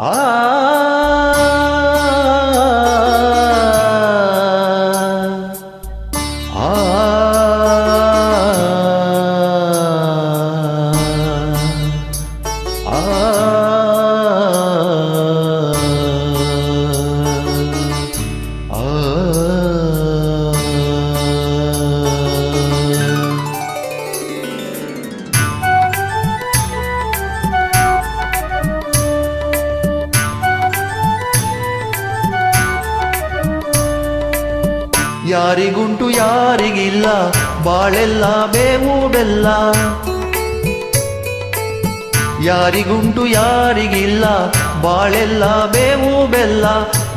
ಆ ಯಾರಿಗುಂಟು ಯಾರಿಗಿಲ್ಲ ಬಾಳೆಲ್ಲ ಬೇವು ಬೆಲ್ಲ, ಯಾರಿಗುಂಟು ಯಾರಿಗಿಲ್ಲ ಬಾಳೆಲ್ಲ ಬೇವು ಬೆಲ್ಲ,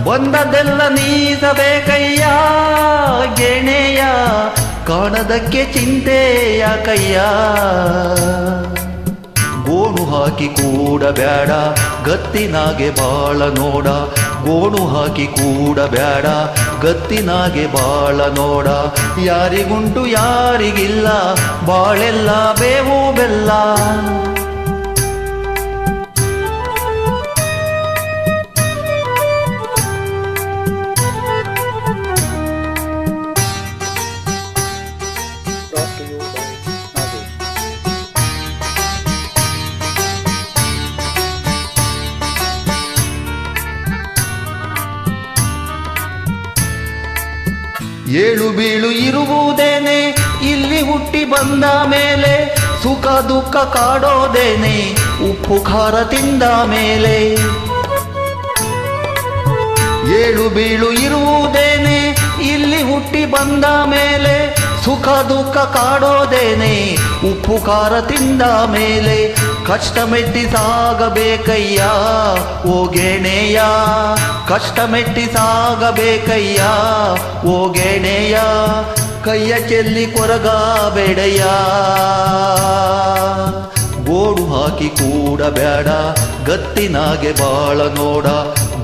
ಬಂದದೆಲ್ಲ ನೀಸಬೇಕಯ್ಯ ಗೆಣೆಯ, ಕಾಣದಕ್ಕೆ ಚಿಂತೆಯ ಕಯ್ಯ. ಗೋಣು ಹಾಕಿ ಕೂಡಬೇಡ ಗತ್ತಿನಾಗೆ ಬಾಳ ನೋಡ, ಗೋಣು ಹಾಕಿ ಕೂಡಬೇಡ ಗತ್ತಿನಾಗೆ ಬಾಳ ನೋಡ, ಯಾರಿಗುಂಟು ಯಾರಿಗಿಲ್ಲ ಬಾಳೆಲ್ಲ ಬೇವು ಬೆಲ್ಲ. ಏಳು ಬೀಳು ಇರುವುದೇನೆ ಇಲ್ಲಿ ಹುಟ್ಟಿ ಬಂದ ಮೇಲೆ, ಸುಖ ದುಃಖ ಕಾಡೋದೇನೆ ಉಪ್ಪು ಖಾರ ತಿಂದ ಮೇಲೆ. ಏಳು ಬೀಳು ಇರುವುದೇನೆ ಇಲ್ಲಿ ಹುಟ್ಟಿ ಬಂದ ಮೇಲೆ, ಸುಖ ದುಃಖ ಕಾಡೋದೇನೆ ಉಪ್ಪು ಖಾರ ತಿಂದ ಮೇಲೆ. ಕಷ್ಟ ಮೆಟ್ಟಿ ಸಾಗಬೇಕಯ್ಯ ಓ ಗೆಣೆಯ, ಕಷ್ಟ ಮೆಟ್ಟಿ ಸಾಗಬೇಕಯ್ಯ ಓ ಗೆಣೆಯ, ಕೈಯ ಚೆಲ್ಲಿ ಕೊರಗಬೇಡಯ್ಯ. ಗೋಡು ಹಾಕಿ ಕೂಡಬೇಡ ಗತ್ತಿನಾಗೆ ಬಾಳ ನೋಡ,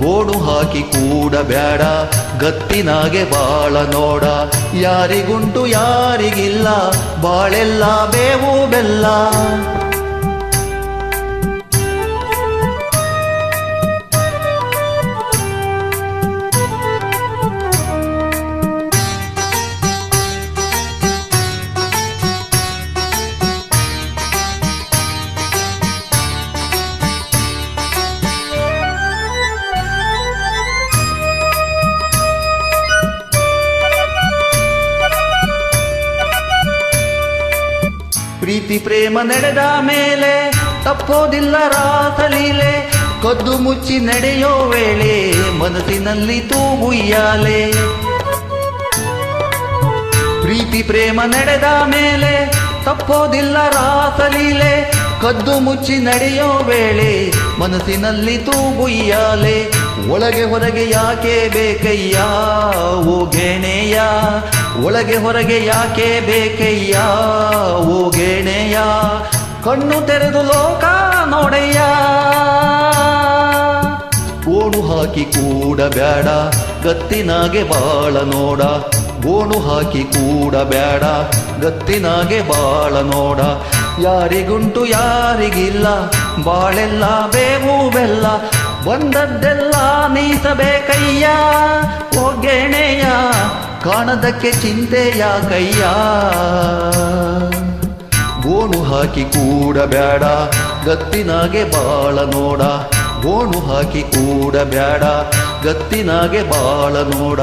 ಗೋಡು ಹಾಕಿ ಕೂಡಬೇಡ ಗತ್ತಿನಾಗೆ ಬಾಳ ನೋಡ, ಯಾರಿಗುಂಟು ಯಾರಿಗಿಲ್ಲ ಬಾಳೆಲ್ಲ ಬೇವು ಬೆಲ್ಲ. ಪ್ರೀತಿ ಪ್ರೇಮ ನಡೆದ ಮೇಲೆ ತಪ್ಪೋದಿಲ್ಲ ರಾಸಲೀಲೆ, ಕದ್ದು ಮುಚ್ಚಿ ನಡೆಯೋ ವೇಳೆ ಮನಸ್ಸಿನಲ್ಲಿ ತೂಗುಯ್ಯಾಲೆ. ಪ್ರೀತಿ ಪ್ರೇಮ ನಡೆದ ಮೇಲೆ ತಪ್ಪೋದಿಲ್ಲ ರಾಸಲೀಲೆ, ಕದ್ದು ಮುಚ್ಚಿ ನಡೆಯೋ ವೇಳೆ ಮನಸ್ಸಿನಲ್ಲಿ ತೂಗುಯ್ಯಾಲೆ. ಒಳಗೆ ಹೊರಗೆ ಯಾಕೆ ಬೇಕಯ್ಯ ಓ ಗೆಣೆಯ, ಒಳಗೆ ಹೊರಗೆ ಯಾಕೆ ಬೇಕಯ್ಯ ಓ ಗೆಣೆಯ, ಕಣ್ಣು ತೆರೆದು ಲೋಕ ನೋಡಯ್ಯ. ಗೋಣು ಹಾಕಿ ಕೂಡಬೇಡ ಗತ್ತಿನಾಗೆ ಬಾಳ ನೋಡ, ಗೋಣು ಹಾಕಿ ಕೂಡಬೇಡ ಗತ್ತಿನಾಗೆ ಬಾಳ ನೋಡ, ಯಾರಿಗುಂಟು ಯಾರಿಗಿಲ್ಲ ಬಾಳೆಲ್ಲ ಬೇವು ಬೆಲ್ಲ, ಬಂದದ್ದೆಲ್ಲ ನೀಸಬೇಕಯ್ಯ ಓ ಗೆಣೆಯ, ಕಾಣದಕ್ಕೆ ಚಿಂತೆಯ ಕಯ್ಯ. ಗೋಣು ಹಾಕಿ ಕೂಡಬೇಡ ಗತ್ತಿನಾಗೆ ಬಾಳ ನೋಡ, ಗೋಣು ಹಾಕಿ ಕೂಡಬೇಡ ಗತ್ತಿನಾಗೆ ಬಾಳ ನೋಡ.